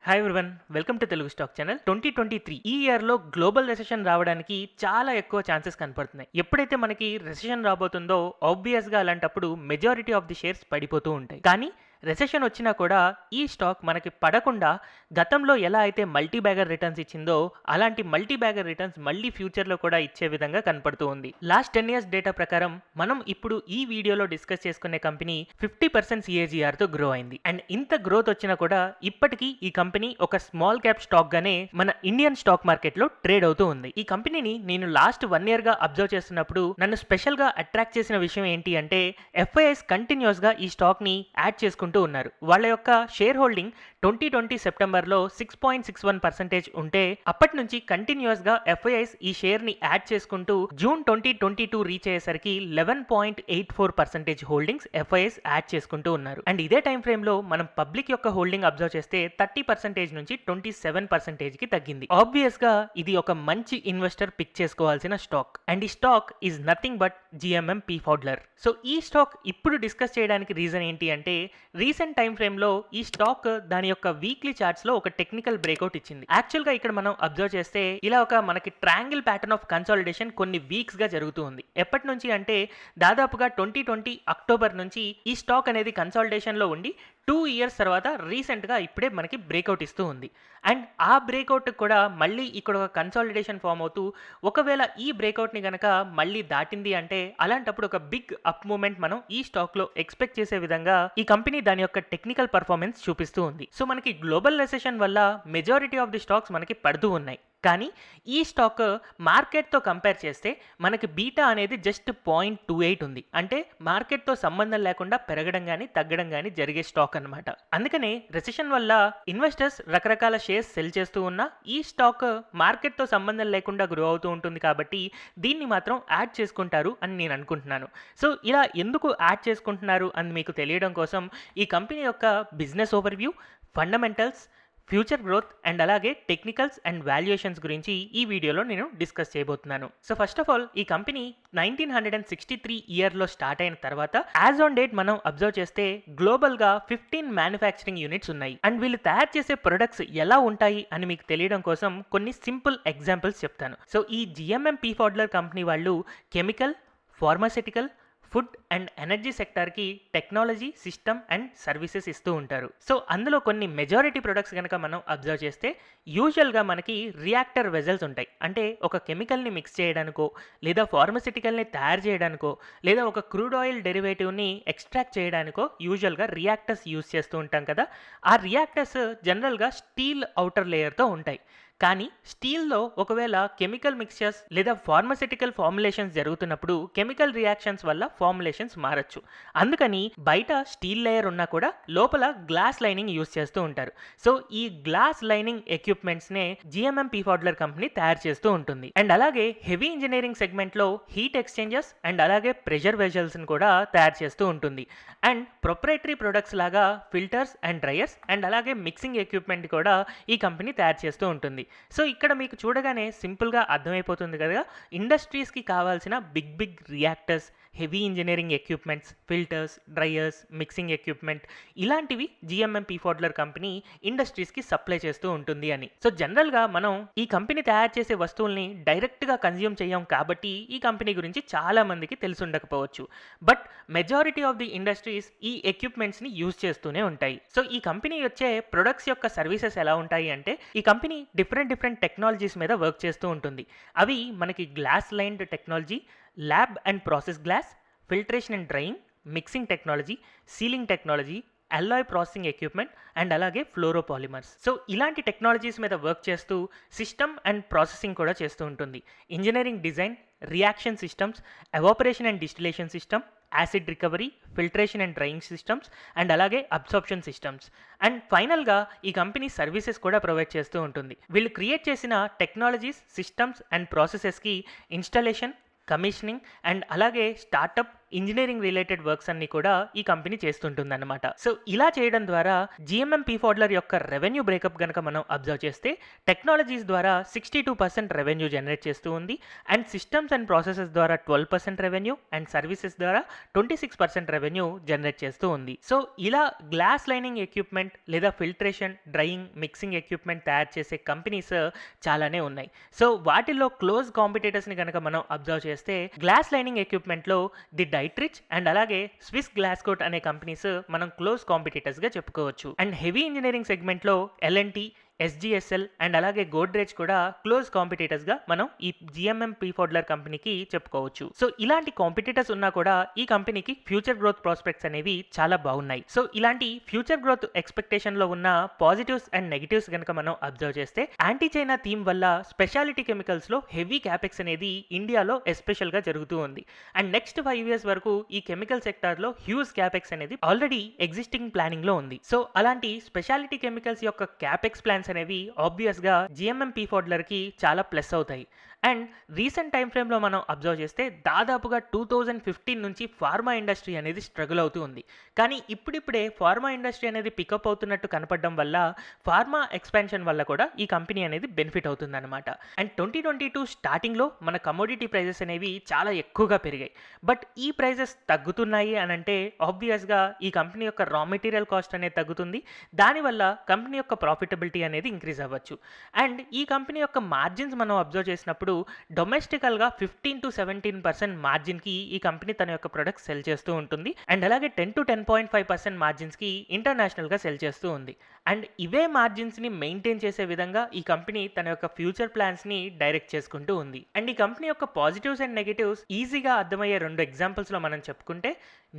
Hi everyone, welcome to Telugu stock channel. 2023 ఈ ఇయర్లో global recession రావడానికి చాలా ఎక్కువ ఛాన్సెస్ కనపడుతున్నాయి. ఎప్పుడైతే మనకి రెసెషన్ రాబోతుందో ఆబ్వియస్గా అలాంటప్పుడు మెజారిటీ ఆఫ్ ది షేర్స్ పడిపోతూ ఉంటాయి. కానీ రెసెషన్ వచ్చినా కూడా ఈ స్టాక్ మనకి పడకుండా గతంలో ఎలా అయితే మల్టీబ్యాగర్ రిటర్న్స్ ఇచ్చిందో అలాంటి మల్టీబ్యాగర్ రిటర్న్స్ మళ్ళీ ఫ్యూచర్లో కూడా ఇచ్చే విధంగా కనపడుతూ ఉంది. లాస్ట్ 10 years డేటా ప్రకారం మనం ఇప్పుడు ఈ వీడియోలో డిస్కస్ చేసుకునే కంపెనీ 50% CAGRతో గ్రో అయింది. అండ్ ఇంత గ్రోత్ వచ్చినా కూడా ఇప్పటికీ ఈ కంపెనీ ఒక స్మాల్ క్యాప్ స్టాక్ గానే మన ఇండియన్ స్టాక్ మార్కెట్లో ట్రేడ్ అవుతూ ఉంది. ఈ కంపెనీని నేను లాస్ట్ 1 year గా అబ్జర్వ్ చేస్తున్నప్పుడు నన్ను స్పెషల్ గా అట్రాక్ట్ చేసిన విషయం ఏంటి అంటే FIS కంటిన్యూస్ గా ఈ స్టాక్ ని యాడ్ చేసుకుంటూ ఉన్నారు. వాళ్ళ యొక్క షేర్ హోల్డింగ్ 2020 సెప్టెంబర్లో 6.61% ఉంటే అప్పటి నుంచి కంటిన్యూస్ గా FIS ఈ షేర్ ని యాడ్ చేసుకుంటూ జూన్ 2022 రీచ్ అయ్యేసరికి 11.84% హోల్డింగ్స్ FIS యాడ్ చేసుకుంటూ ఉన్నారు. అండ్ ఇదే టైం ఫ్రేమ్ లో మనం పబ్లిక్ యొక్క హోల్డింగ్ అబ్జర్వ్ చేస్తే 30% నుంచి 27% కి తగ్గింది. ఆబ్వియస్ గా ఇది ఒక మంచి ఇన్వెస్టర్ పిక్ చేసుకోవాల్సిన స్టాక్. అండ్ ఈ stock is nothing but GMM Pfaudler. So ఈ స్టాక్ ఇప్పుడు డిస్కస్ చేయడానికి రీజన్ ఏంటి అంటే రీసెంట్ టైం ఫ్రేమ్ లో ఈ స్టాక్ దాని యొక్క వీక్లీ చార్ట్స్ లో ఒక టెక్నికల్ బ్రేక్అవుట్ ఇచ్చింది. యాక్చువల్ గా ఇక్కడ మనం అబ్జర్వ్ చేస్తే ఇలా ఒక మనకి ట్రయాంగిల్ ప్యాటర్న్ ఆఫ్ కన్సాలిడేషన్ కొన్ని వీక్స్ గా జరుగుతూ ఉంది. ఎప్పటి నుంచి అంటే దాదాపుగా 2020 అక్టోబర్ నుంచి ఈ స్టాక్ అనేది కన్సాలిడేషన్ లో ఉండి 2 years తర్వాత రీసెంట్ గా ఇప్పుడే మనకి బ్రేక్అవుట్ ఇస్తూ ఉంది. అండ్ ఆ బ్రేక్అవుట్ కూడా మళ్ళీ ఇక్కడ ఒక కన్సాలిడేషన్ ఫామ్ అవుతూ ఒకవేళ ఈ బ్రేక్అవుట్ ని గనక మళ్ళీ దాటింది అంటే అలాంటప్పుడు ఒక బిగ్ అప్ మూమెంట్ మనం ఈ స్టాక్ లో ఎక్స్పెక్ట్ చేసే విధంగా ఈ కంపెనీ దాని యొక్క టెక్నికల్ పర్ఫార్మెన్స్ చూపిస్తూ ఉంది. సో మనకి గ్లోబల్ రెసెషన్ వల్ల మెజారిటీ ఆఫ్ ది స్టాక్స్ మనకి పడుతూ ఉన్నాయి. కానీ ఈ స్టాక్ మార్కెట్తో కంపేర్ చేస్తే మనకి బీటా అనేది జస్ట్ 0.28 ఉంది. అంటే మార్కెట్తో సంబంధం లేకుండా పెరగడం కానీ తగ్గడం కానీ జరిగే స్టాక్ అనమాట. అందుకనే రెసెషన్ వల్ల ఇన్వెస్టర్స్ రకరకాల షేర్స్ సెల్ చేస్తూ ఉన్నా ఈ స్టాక్ మార్కెట్తో సంబంధం లేకుండా గ్రో అవుతూ ఉంటుంది కాబట్టి దీన్ని మాత్రం యాడ్ చేసుకుంటారు అని నేను అనుకుంటున్నాను. సో ఇలా ఎందుకు యాడ్ చేసుకుంటున్నారు అని మీకు తెలియడం కోసం ఈ కంపెనీ యొక్క business overview, fundamentals, future growth and అలాగే టెక్నికల్స్ అండ్ వాల్యుయేషన్స్ గురించి ఈ వీడియోలో నేను డిస్కస్ చేయబోతున్నాను. సో ఫస్ట్ ఆఫ్ ఆల్ ఈ కంపెనీ 1963 ఇయర్లో స్టార్ట్ అయిన తర్వాత యాజ్ ఆన్ డేట్ మనం అబ్జర్వ్ చేస్తే గ్లోబల్గా 15 మ్యానుఫ్యాక్చరింగ్ యూనిట్స్ ఉన్నాయి. అండ్ వీళ్ళు తయారు చేసే ప్రొడక్ట్స్ ఎలా ఉంటాయి అని మీకు తెలియడం కోసం కొన్ని సింపుల్ ఎగ్జాంపుల్స్ చెప్తాను. సో ఈ GMM Pfaudler కంపెనీ వాళ్ళు chemical, pharmaceutical, food and energy సెక్టార్కి టెక్నాలజీ, సిస్టమ్ అండ్ సర్వీసెస్ ఇస్తూ ఉంటారు. సో అందులో కొన్ని మెజారిటీ ప్రొడక్ట్స్ కనుక మనం అబ్జర్వ్ చేస్తే యూజువల్గా మనకి రియాక్టర్ వెజల్స్ ఉంటాయి. అంటే ఒక కెమికల్ని మిక్స్ చేయడానికో లేదా ఫార్మస్యూటికల్ని తయారు చేయడానికో లేదా ఒక క్రూడ్ ఆయిల్ డెరివేటివ్ని ఎక్స్ట్రాక్ట్ చేయడానికో యూజువల్గా రియాక్టర్స్ యూజ్ చేస్తూ ఉంటాం కదా. ఆ రియాక్టర్స్ జనరల్గా స్టీల్ అవుటర్ లేయర్తో ఉంటాయి. కానీ స్టీల్లో ఒకవేళ కెమికల్ మిక్చర్స్ లేదా ఫార్మస్యూటికల్ ఫార్ములేషన్స్ జరుగుతున్నప్పుడు కెమికల్ రియాక్షన్స్ వల్ల ఫార్ములేషన్స్ మారచ్చు. అందుకని బయట స్టీల్ లేయర్ ఉన్నా కూడా లోపల గ్లాస్ లైనింగ్ యూస్ చేస్తూ ఉంటారు. సో ఈ గ్లాస్ లైనింగ్ ఎక్విప్మెంట్స్నే GMM Pfaudler కంపెనీ తయారు చేస్తూ ఉంటుంది. అండ్ అలాగే హెవీ ఇంజనీరింగ్ సెగ్మెంట్లో హీట్ ఎక్స్చేంజర్స్ అండ్ అలాగే ప్రెషర్ వెజల్స్ని కూడా తయారు చేస్తూ ఉంటుంది. అండ్ ప్రొప్రైటరీ ప్రొడక్ట్స్ లాగా ఫిల్టర్స్ అండ్ డ్రైయర్స్ అండ్ అలాగే మిక్సింగ్ ఎక్విప్మెంట్ కూడా ఈ కంపెనీ తయారు చేస్తూ ఉంటుంది. సో ఇక్కడ మీకు చూడగానే సింపుల్గా అర్థమైపోతుంది కదా, ఇండస్ట్రీస్కి కావాల్సిన big reactors, heavy engineering equipments, filters, dryers, mixing equipment ఇలాంటివి GMM Pfaudler కంపెనీ ఇండస్ట్రీస్కి సప్లై చేస్తూ ఉంటుంది అని. సో జనరల్గా మనం ఈ కంపెనీ తయారు చేసే వస్తువుల్ని డైరెక్ట్గా కన్జ్యూమ్ చేయం కాబట్టి ఈ కంపెనీ గురించి చాలా మందికి తెలిసి ఉండకపోవచ్చు. But majority of the industries ఈ ఎక్విప్మెంట్స్ని యూజ్ చేస్తూనే ఉంటాయి. సో ఈ కంపెనీ వచ్చే ప్రొడక్ట్స్ యొక్క సర్వీసెస్ ఎలా ఉంటాయి అంటే ఈ కంపెనీ డిఫరెంట్ టెక్నాలజీస్ మీద వర్క్ చేస్తూ ఉంటుంది. అవి మనకి glass lined technology, lab and process glass, filtration and drying, mixing technology, ceiling technology, alloy processing equipment and అలాగే ఫ్లోరోపాలిమర్స్. సో ఇలాంటి టెక్నాలజీస్ మీద వర్క్ చేస్తూ సిస్టమ్ అండ్ ప్రాసెసింగ్ కూడా చేస్తూ ఉంటుంది. Engineering design, reaction systems, evaporation and distillation system, acid recovery, filtration and drying systems and అలాగే absorption systems. And ఫైనల్గా ఈ కంపెనీ సర్వీసెస్ కూడా ప్రొవైడ్ చేస్తూ ఉంటుంది. వీళ్ళు క్రియేట్ చేసిన టెక్నాలజీస్, సిస్టమ్స్ అండ్ ప్రాసెసెస్కి ఇన్స్టాలేషన్, కమిషనింగ్ అండ్ అలాగే స్టార్టప్ ఇంజనీరింగ్ రిలేటెడ్ వర్క్స్ అన్ని కూడా ఈ కంపెనీ చేస్తుంటుందన్నమాట. సో ఇలా చేయడం ద్వారా జిఎంఎం పీ ఫోర్డ్లర్ యొక్క రెవెన్యూ బ్రేకప్ గనక మనం అబ్జర్వ్ చేస్తే టెక్నాలజీస్ ద్వారా 62% రెవెన్యూ జనరేట్ చేస్తూ ఉంది, అండ్ సిస్టమ్స్ అండ్ ప్రాసెసెస్ ద్వారా 12% రెవెన్యూ, అండ్ సర్వీసెస్ ద్వారా 26% రెవెన్యూ జనరేట్ చేస్తూ ఉంది. సో ఇలా గ్లాస్ లైనింగ్ ఎక్విప్మెంట్ లేదా ఫిల్ట్రేషన్, డ్రైయింగ్, మిక్సింగ్ ఎక్విప్మెంట్ తయారు చేసే కంపెనీస్ చాలానే ఉన్నాయి. సో వాటిల్లో క్లోజ్ కాంపిటేటర్స్ని కనుక మనం అబ్జర్వ్ చేస్తే గ్లాస్ లైనింగ్ ఎక్విప్మెంట్లో ది డైట్రిచ్ అండ్ అలాగే స్విస్ గ్లాస్ కోట్ అనే కంపెనీస్ మనం క్లోజ్ కాంపిటేటర్స్గా చెప్పుకోవచ్చు. అండ్ హెవీ ఇంజనీరింగ్ సెగ్మెంట్లో ఎల్ఎన్టీ, ఎస్జిఎస్ఎల్ అండ్ అలాగే గోడ్రేజ్ కూడా క్లోజ్ కాంపిటేటర్స్గా మనం ఈ జిఎంఎం పీ ఫోర్డ్లర్ కంపెనీకి చెప్పుకోవచ్చు. సో ఇలాంటి కాంపిటేటర్స్ ఉన్నా కూడా ఈ కంపెనీకి ఫ్యూచర్ గ్రోత్ ప్రాస్పెక్ట్స్ అనేవి చాలా బాగున్నాయి. సో ఇలాంటి ఫ్యూచర్ గ్రోత్ ఎక్స్పెక్టేషన్లో ఉన్న పాజిటివ్స్ అండ్ నెగిటివ్స్ కనుక మనం అబ్జర్వ్ చేస్తే యాంటీ చైనా థీమ్ వల్ల స్పెషాలిటీ కెమికల్స్లో హెవీ క్యాపెక్స్ అనేది ఇండియాలో ఎస్పెషల్గా జరుగుతూ ఉంది. అండ్ నెక్స్ట్ 5 years వరకు ఈ కెమికల్ సెక్టార్లో హ్యూజ్ క్యాపెక్స్ అనేది ఆల్రెడీ ఎగ్జిస్టింగ్ ప్లానింగ్లో ఉంది. సో అలాంటి స్పెషాలిటీ కెమికల్స్ యొక్క క్యాపెక్స్ ప్లాన్స్ అనేవి ఆబ్వియస్గా జిఎంఎం పీ ఫోర్డ్లర్కి చాలా ప్లస్ అవుతాయి. అండ్ రీసెంట్ టైం ఫ్రేమ్లో మనం అబ్జర్వ్ చేస్తే దాదాపుగా 2015 నుంచి ఫార్మా ఇండస్ట్రీ అనేది స్ట్రగుల్ అవుతూ ఉంది. కానీ ఇప్పుడిప్పుడే ఫార్మా ఇండస్ట్రీ అనేది పికప్ అవుతున్నట్టు కనపడడం వల్ల ఫార్మా ఎక్స్పాన్షన్ వల్ల కూడా ఈ కంపెనీ అనేది బెనిఫిట్ అవుతుందన్నమాట. అండ్ 2022 స్టార్టింగ్లో మన కమోడిటీ ప్రైజెస్ అనేవి చాలా ఎక్కువగా పెరిగాయి. బట్ ఈ ప్రైజెస్ తగ్గుతున్నాయి అని అంటే ఆబ్వియస్గా ఈ కంపెనీ యొక్క రా మెటీరియల్ కాస్ట్ అనేది తగ్గుతుంది. దానివల్ల కంపెనీ యొక్క ప్రాఫిటబిలిటీ అనేది ఇంక్రీజ్ అవ్వచ్చు. అండ్ ఈ కంపెనీ యొక్క మార్జిన్స్ మనం అబ్జర్వ్ చేసినప్పుడు డొమెస్టికల్గా 15 to 17% మార్జిన్కి ఈ కంపెనీ తన యొక్క ప్రొడక్ట్స్ సెల్ చేస్తూ ఉంటుంది. అండ్ అలాగే 10 to 10.5% మార్జిన్స్కి ఇంటర్నేషనల్గా సెల్ చేస్తూ ఉంది. అండ్ ఇవే మార్జిన్స్ని మెయింటైన్ చేసే విధంగా ఈ కంపెనీ తన యొక్క ఫ్యూచర్ ప్లాన్స్ని డైరెక్ట్ చేసుకుంటూ ఉంది. అండ్ ఈ కంపెనీ యొక్క పాజిటివ్స్ అండ్ నెగిటివ్స్ ఈజీగా అర్థమయ్యే 2 ఎగ్జాంపుల్స్లో మనం చెప్పుకుంటే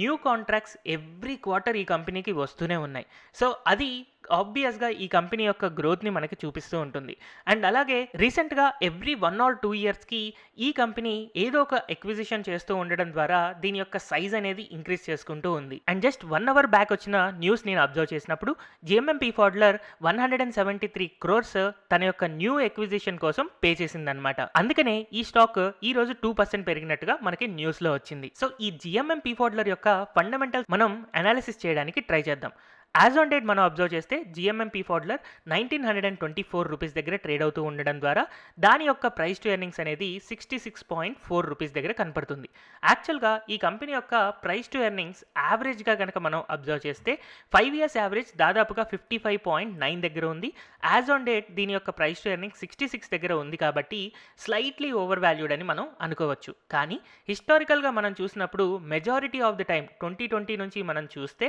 న్యూ కాంట్రాక్ట్స్ ఎవ్రీ క్వార్టర్ ఈ కంపెనీకి వస్తూనే ఉన్నాయి. సో అది ఆబ్వియస్గా ఈ కంపెనీ యొక్క గ్రోత్ని మనకి చూపిస్తూ ఉంటుంది. అండ్ అలాగే రీసెంట్గా ఎవ్రీ 1 or 2 yearsకి ఈ కంపెనీ ఏదో ఒక ఎక్విజిషన్ చేస్తూ ఉండడం ద్వారా దీని యొక్క సైజ్ అనేది ఇంక్రీజ్ చేసుకుంటూ ఉంది. అండ్ జస్ట్ 1 hour బ్యాక్ వచ్చిన న్యూస్ నేను అబ్జర్వ్ చేసినప్పుడు జిఎంఎం పీ ఫోర్డ్లర్ 173 crores తన యొక్క న్యూ ఎక్విజిషన్ కోసం పే చేసిందనమాట. అందుకనే ఈ స్టాక్ ఈ రోజు 2% పెరిగినట్టుగా మనకి న్యూస్లో వచ్చింది. సో ఈ జిఎంఎం పీ ఫోర్డ్లర్ యొక్క ఫండమెంటల్స్ మనం అనాలిసిస్ చేయడానికి ట్రై చేద్దాం. యాజ్ ఆన్ డేట్ మనం అబ్జర్వ్ చేస్తే జిఎంఎం పీ ఫోర్డ్లర్ 1924 రూపీస్ దగ్గర ట్రేడ్ అవుతూ ఉండడం ద్వారా దాని యొక్క ప్రైస్ టు ఎర్నింగ్స్ అనేది 66.4 రూపీస్ దగ్గర కనపడుతుంది. యాక్చువల్గా ఈ కంపెనీ యొక్క ప్రైస్ టు ఎర్నింగ్స్ యావరేజ్గా కనుక మనం అబ్జర్వ్ చేస్తే 5 years యావరేజ్ దాదాపుగా 55.9 దగ్గర ఉంది. యాజ్ ఆన్ డేట్ దీని యొక్క ప్రైస్ టు ఎర్నింగ్స్ 66 దగ్గర ఉంది కాబట్టి స్లైట్లీ ఓవర్ వాల్యూడ్ అని మనం అనుకోవచ్చు. కానీ హిస్టారికల్గా మనం చూసినప్పుడు మెజారిటీ ఆఫ్ ది టైం 2020 నుంచి మనం చూస్తే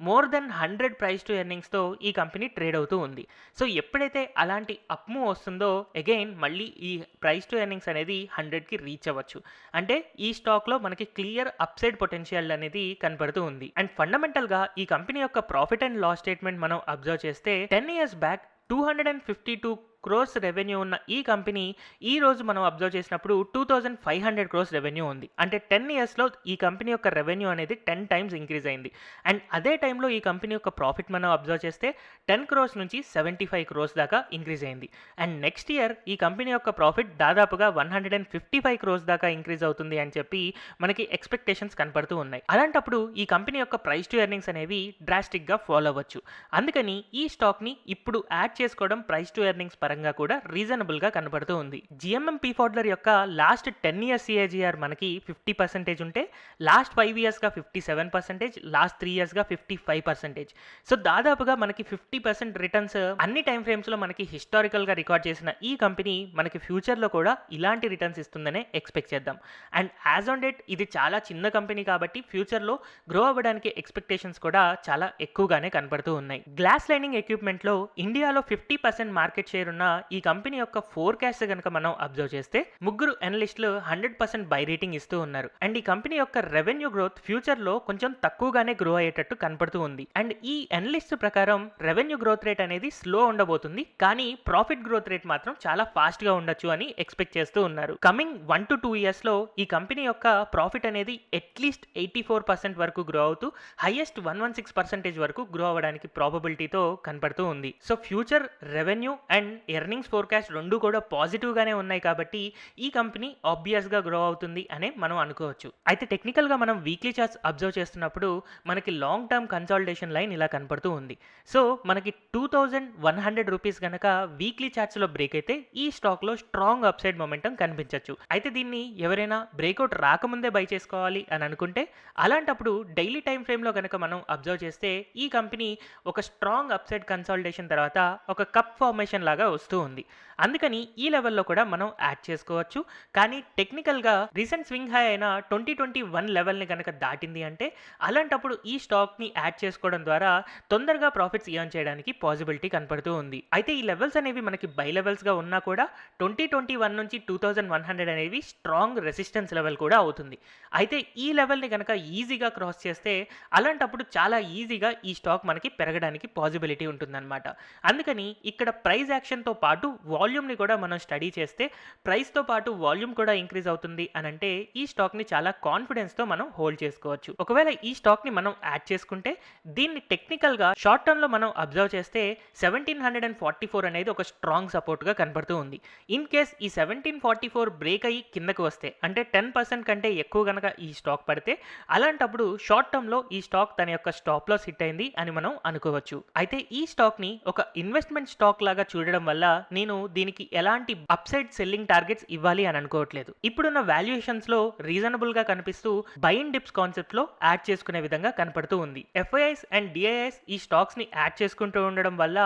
మోర్ దెన్ 100 ప్రైస్ టు ఎర్నింగ్స్తో ఈ కంపెనీ ట్రేడ్ అవుతూ ఉంది. సో ఎప్పుడైతే అలాంటి అప్ మూవ్ వస్తుందో అగైన్ మళ్ళీ ఈ ప్రైస్ టు ఎర్నింగ్స్ అనేది 100కి రీచ్ అవ్వచ్చు. అంటే ఈ స్టాక్లో మనకి క్లియర్ అప్సైడ్ పొటెన్షియల్ అనేది కనపడుతూ ఉంది. అండ్ ఫండమెంటల్గా ఈ కంపెనీ యొక్క ప్రాఫిట్ అండ్ లాస్ స్టేట్మెంట్ మనం అబ్జర్వ్ చేస్తే 10 years బ్యాక్ 252 crores రెవెన్యూ ఉన్న ఈ కంపెనీ ఈ రోజు మనం అబ్జర్వ్ చేసినప్పుడు 2500 crores రెవెన్యూ ఉంది. అంటే 10 yearsలో ఈ కంపెనీ యొక్క రెవెన్యూ అనేది 10 times ఇంక్రీజ్ అయింది. అండ్ అదే టైంలో ఈ కంపెనీ యొక్క ప్రాఫిట్ మనం అబ్జర్వ్ చేస్తే 10 crores నుంచి 75 crores దాకా ఇంక్రీజ్ అయింది. అండ్ నెక్స్ట్ ఇయర్ ఈ కంపెనీ యొక్క ప్రాఫిట్ దాదాపుగా 155 crores దాకా ఇంక్రీజ్ అవుతుంది అని చెప్పి మనకి ఎక్స్పెక్టేషన్స్ కనపడుతూ ఉన్నాయి. అలాంటప్పుడు ఈ కంపెనీ యొక్క ప్రైస్ టు ఎర్నింగ్స్ అనేవి డ్రాస్టిక్గా ఫాలో అవ్వచ్చు. అందుకని ఈ స్టాక్ని ఇప్పుడు యాడ్ చేసుకోవడం ప్రైస్ టు ఎర్నింగ్స్ పరంగా కూడా రీజనబుల్ గా కనబడుతూ ఉంది. జిఎంఎం పీ ఫోర్డ్లర్ యొక్క లాస్ట్ 10 years CAGR మనకి 50% ఉంటే లాస్ట్ 5 years గా 57%, లాస్ట్ 3 years గా 55%. సో దాదాపుగా మనకి 50% రిటర్న్స్ అన్ని టైం ఫ్రేమ్స్ లో మనకి హిస్టారికల్ గా రికార్డ్ చేసిన ఈ కంపెనీ మనకి ఫ్యూచర్ లో కూడా ఇలాంటి రిటర్న్స్ ఇస్తుందనే ఎక్స్పెక్ట్ చేద్దాం. అండ్ యాజ్ ఆన్ డేట్ ఇది చాలా చిన్న కంపెనీ కాబట్టి ఫ్యూచర్ లో గ్రో అవ్వడానికి ఎక్స్పెక్టేషన్స్ కూడా చాలా ఎక్కువగానే కనపడుతూ ఉన్నాయి. గ్లాస్ లైనింగ్ ఎక్విప్మెంట్ లో ఇండియాలో 50% మార్కెట్ షేర్ ఉన్న ఈ కంపెనీ యొక్క ఫోర్కాస్ట్ కనుక మనం అబ్జర్వ్ చేస్తే ముగ్గురు అనలిస్టులు 100% బై రేటింగ్ ఇస్తూ ఉన్నారు. అండ్ ఈ కంపెనీ యొక్క రెవెన్యూ గ్రోత్ ఫ్యూచర్ లో కొంచెం తక్కువగానే గ్రో అయ్యేటట్టు కనపడుతూ ఉంది. అండ్ ఈ అనలిస్ట్ ప్రకారం రెవెన్యూ గ్రోత్ రేట్ అనేది స్లో ఉండబోతుంది, కానీ ప్రాఫిట్ గ్రోత్ రేట్ మాత్రం చాలా ఫాస్ట్ గా ఉండొచ్చు అని ఎక్స్పెక్ట్ చేస్తూ ఉన్నారు. కమింగ్ 1 to 2 years లో ఈ కంపెనీ యొక్క ప్రాఫిట్ అనేది అట్లీస్ట్ 84% వరకు గ్రో అవుతూ హైయెస్ట్ 116% వరకు గ్రో అవ్వడానికి ప్రాబబిలిటీతో కనపడుతూ ఉంది. So future revenue and earnings forecast రెండు కూడా పాజిటివ్గానే ఉన్నాయి కాబట్టి ఈ కంపెనీ ఆబ్వియస్గా గ్రో అవుతుంది అనే మనం అనుకోవచ్చు. అయితే టెక్నికల్గా మనం వీక్లీ చార్ట్స్ అబ్జర్వ్ చేస్తున్నప్పుడు మనకి లాంగ్ టర్మ్ కన్సాలిడేషన్ లైన్ ఇలా కనపడుతూ ఉంది. సో మనకి 2100 రూపీస్ కనుక వీక్లీ చార్ట్స్లో బ్రేక్ అయితే ఈ స్టాక్లో స్ట్రాంగ్ అప్సైడ్ మొమెంటం కనిపించవచ్చు. అయితే దీన్ని ఎవరైనా బ్రేక్అవుట్ రాకముందే బై చేసుకోవాలి అని అనుకుంటే అలాంటప్పుడు డైలీ టైం ఫ్రేమ్లో కనుక మనం అబ్జర్వ్ చేస్తే ఈ కంపెనీ ఒక స్ట్రాంగ్ అప్సైడ్ కన్సాలిడేషన్ తర్వాత ఒక కప్ ఫార్మేషన్ లాగా వస్తూ ఉంది. అందుకని ఈ లెవెల్లో కూడా మనం యాడ్ చేసుకోవచ్చు. కానీ టెక్నికల్గా రీసెంట్ స్వింగ్ హై అయిన 2021 లెవెల్ని కనుక దాటింది అంటే అలాంటప్పుడు ఈ స్టాక్ని యాడ్ చేసుకోవడం ద్వారా తొందరగా ప్రాఫిట్స్ ఎర్న్ చేయడానికి పాసిబిలిటీ కనపడుతూ ఉంది. అయితే ఈ లెవెల్స్ అనేవి మనకి బై లెవెల్స్గా ఉన్నా కూడా 2021 నుంచి 2100 అనేవి స్ట్రాంగ్ రెసిస్టెన్స్ లెవెల్ కూడా అవుతుంది. అయితే ఈ లెవెల్ని కనుక ఈజీగా క్రాస్ చేస్తే అలాంటప్పుడు చాలా ఈజీగా ఈ స్టాక్ మనకి పెరగడానికి పాసిబిలిటీ ఉంటుందన్నమాట. అందుకని ఇక్కడ ప్రైస్ యాక్షన్తో పాటు వాల్యూమ్ని కూడా మనం స్టడీ చేస్తే ప్రైస్తో పాటు వాల్యూమ్ కూడా ఇంక్రీజ్ అవుతుంది అని అంటే ఈ స్టాక్ని చాలా కాన్ఫిడెన్స్తో మనం హోల్డ్ చేసుకోవచ్చు. ఒకవేళ ఈ స్టాక్ని మనం యాడ్ చేసుకుంటే దీన్ని టెక్నికల్గా షార్ట్ టర్మ్లో మనం అబ్జర్వ్ చేస్తే 1744 అనేది ఒక స్ట్రాంగ్ సపోర్ట్గా కనపడుతూ ఉంది. ఇన్ కేస్ ఈ 1744 బ్రేక్ అయ్యి కిందకు వస్తే అంటే 10% కంటే ఎక్కువ కనుక ఈ స్టాక్ పడితే అలాంటప్పుడు షార్ట్ టర్మ్లో ఈ స్టాక్ తన యొక్క స్టాప్ లాస్ హిట్ అయింది అని మనం అనుకోవచ్చు. అయితే ఈ స్టాక్ని ఒక ఇన్వెస్ట్మెంట్ స్టాక్ లాగా చూడడం వల్ల నేను దీనికి ఎలాంటి అప్సైడ్ సెల్లింగ్ టార్గెట్స్ ఇవ్వాలి అని అనుకోవట్లేదు. ఇప్పుడున్న వాల్యుయేషన్స్లో రీజనబుల్గా కనిపిస్తూ బై అండ్ డిప్స్ కాన్సెప్ట్లో యాడ్ చేసుకునే విధంగా కనపడుతూ ఉంది. ఎఫ్ఐఐస్ అండ్ డిఐఐస్ ఈ స్టాక్స్ని యాడ్ చేసుకుంటూ ఉండడం వల్ల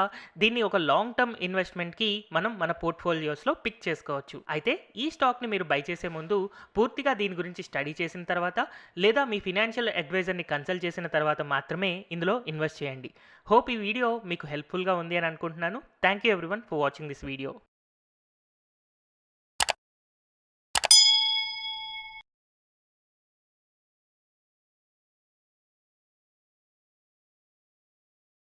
దీన్ని ఒక లాంగ్ టర్మ్ ఇన్వెస్ట్మెంట్కి మనం మన పోర్ట్ఫోలియోస్లో పిక్ చేసుకోవచ్చు. అయితే ఈ స్టాక్ని మీరు బై చేసే ముందు పూర్తిగా దీని గురించి స్టడీ చేసిన తర్వాత లేదా మీ ఫినాన్షియల్ అడ్వైజర్ని కన్సల్ట్ చేసిన తర్వాత మాత్రమే ఇందులో ఇన్వెస్ట్ చేయండి. హోప్ ఈ వీడియో మీకు హెల్ప్ఫుల్గా ఉంది అని అనుకుంటున్నాను. Thank you everyone for watching this video.